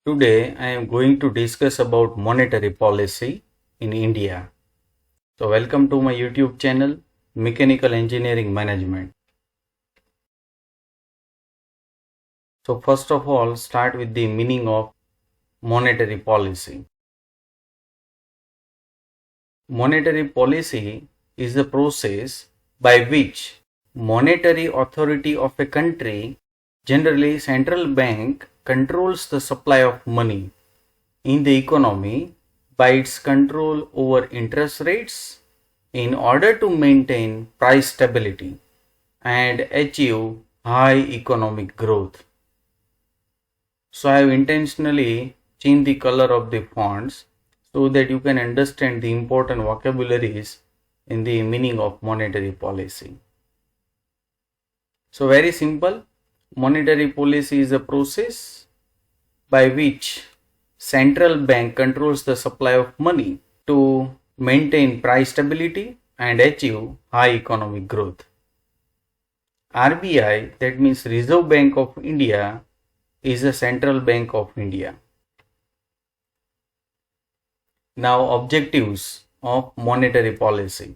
Today I am going to discuss about monetary policy in India. So welcome to my YouTube channel Mechanical Engineering Management. So first of all, start with the meaning of monetary policy. Monetary policy is the process by which monetary authority of a country, generally central bank, controls the supply of money in the economy by its control over interest rates in order to maintain price stability and achieve high economic growth. So I have intentionally changed the color of the fonts so that you can understand the important vocabularies in the meaning of monetary policy. So very simple, monetary policy is a process by which central bank controls the supply of money to maintain price stability and achieve high economic growth. RBI, that means Reserve Bank of India, is a central bank of India. Now, objectives of monetary policy.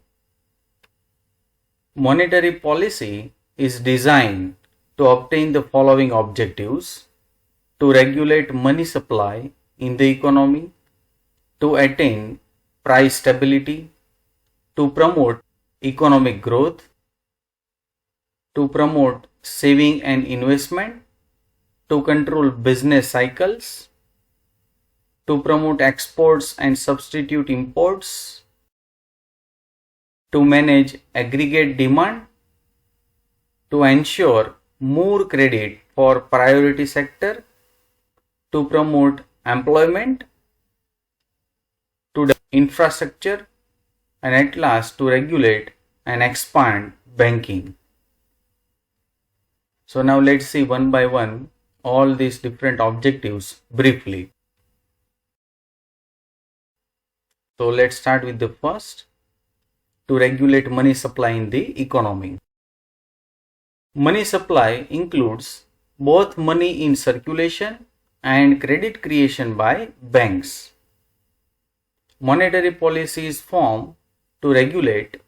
Monetary policy is designed to obtain the following objectives: to regulate money supply in the economy, to attain price stability, to promote economic growth, to promote saving and investment, to control business cycles, to promote exports and substitute imports, to manage aggregate demand, to ensure more credit for priority sector, to promote employment, to develop infrastructure, and at last to regulate and expand banking. So now let's see one by one all these different objectives briefly. So let's start with the first, to regulate money supply in the economy. Money supply includes both money in circulation and credit creation by banks. Monetary policy is formed to regulate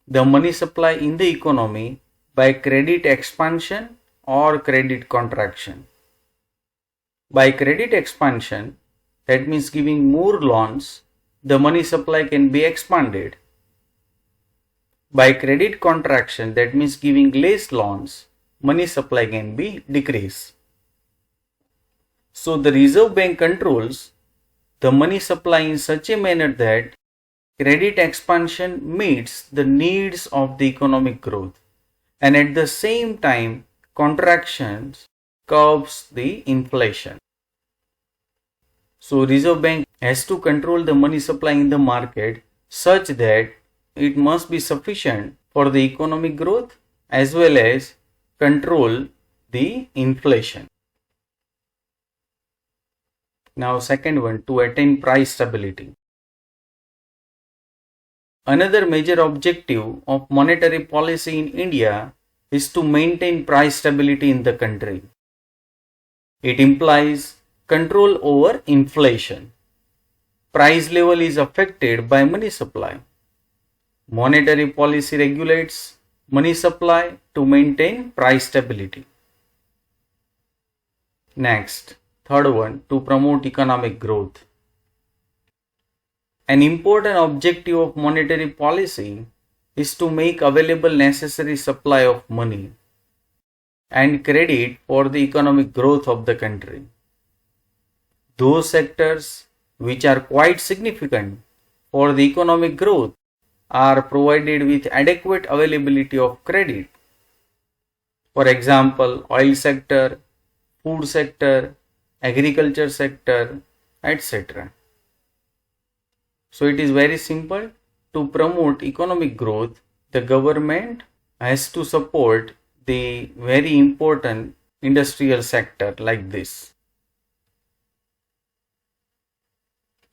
the money supply in the economy by credit expansion or credit contraction. By credit expansion, that means giving more loans, the money supply can be expanded. By credit contraction, that means giving less loans, money supply can be decreased. So the Reserve Bank controls the money supply in such a manner that credit expansion meets the needs of the economic growth, and at the same time contractions curbs the inflation. So Reserve Bank has to control the money supply in the market such that it must be sufficient for the economic growth as well as control the inflation. Now second one, to attain price stability. Another major objective of monetary policy in India is to maintain price stability in the country. It implies control over inflation. Price level is affected by money supply. Monetary policy regulates money supply to maintain price stability. Next, third one, to promote economic growth. An important objective of monetary policy is to make available necessary supply of money and credit for the economic growth of the country. Those sectors which are quite significant for the economic growth are provided with adequate availability of credit. For example, oil sector, food sector, agriculture sector, etc. So it is very simple. To promote economic growth, the government has to support the very important industrial sector like this.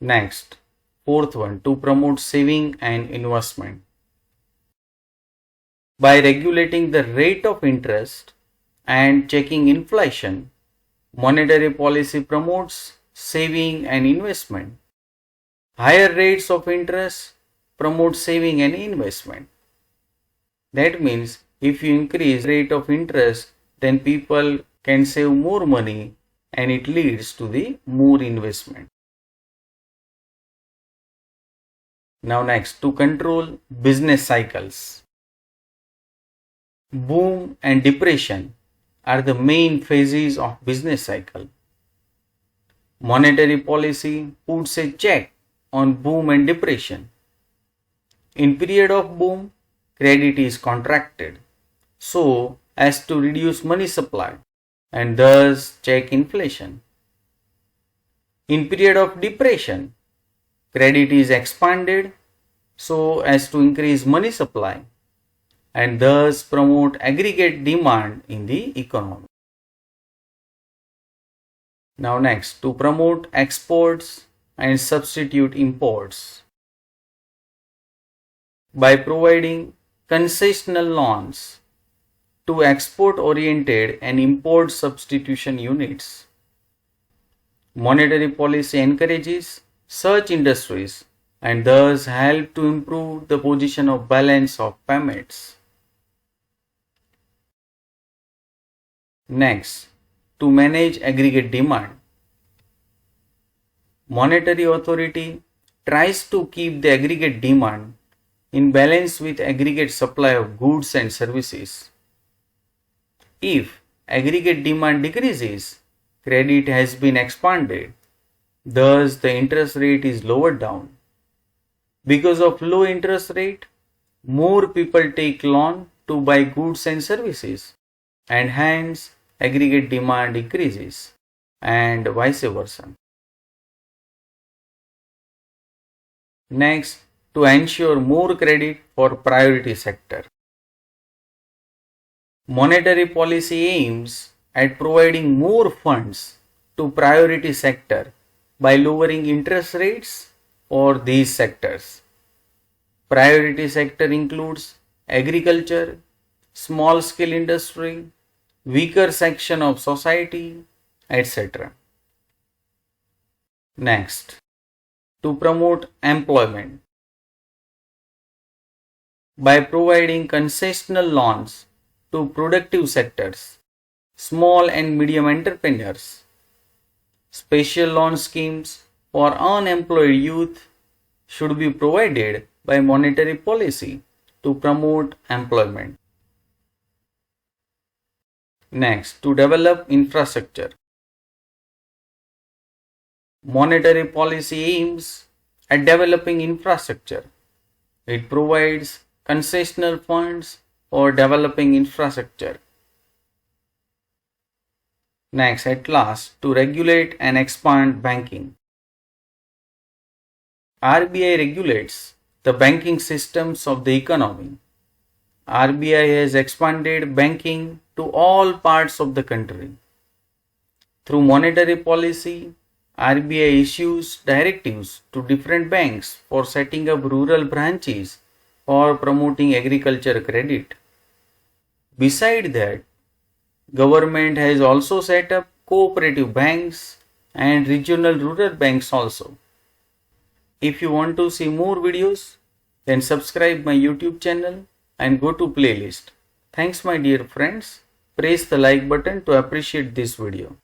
Next, fourth one, to promote saving and investment. By regulating the rate of interest and checking inflation, monetary policy promotes saving and investment. Higher rates of interest promote saving and investment. That means if you increase rate of interest, then people can save more money and it leads to the more investment. Now next, to control business cycles. Boom and depression are the main phases of business cycle. Monetary policy puts a check on boom and depression. In period of boom, credit is contracted so as to reduce money supply and thus check inflation. In period of depression, credit is expanded so as to increase money supply and thus promote aggregate demand in the economy. Now next, to promote exports and substitute imports. By providing concessional loans to export-oriented and import substitution units, monetary policy encourages such industries and thus help to improve the position of balance of payments. Next, to manage aggregate demand. Monetary authority tries to keep the aggregate demand in balance with aggregate supply of goods and services. If aggregate demand decreases, credit has been expanded, thus the interest rate is lowered down. Because of low interest rate, more people take loan to buy goods and services and hence aggregate demand increases and vice versa. Next, to ensure more credit for priority sector. Monetary policy aims at providing more funds to priority sector by lowering interest rates for these sectors. Priority sector includes agriculture, small scale industry, weaker section of society, etc. Next, to promote employment. By providing concessional loans to productive sectors, small and medium entrepreneurs, special loan schemes for unemployed youth should be provided by monetary policy to promote employment. Next, to develop infrastructure. Monetary policy aims at developing infrastructure. It provides concessional funds for developing infrastructure. Next, at last, to regulate and expand banking. RBI regulates the banking systems of the economy. RBI has expanded banking to all parts of the country. Through monetary policy, RBI issues directives to different banks for setting up rural branches or promoting agriculture credit. Beside that, government has also set up cooperative banks and regional rural banks also. If you want to see more videos, then subscribe my YouTube channel and go to playlist. Thanks my dear friends. Press the like button to appreciate this video.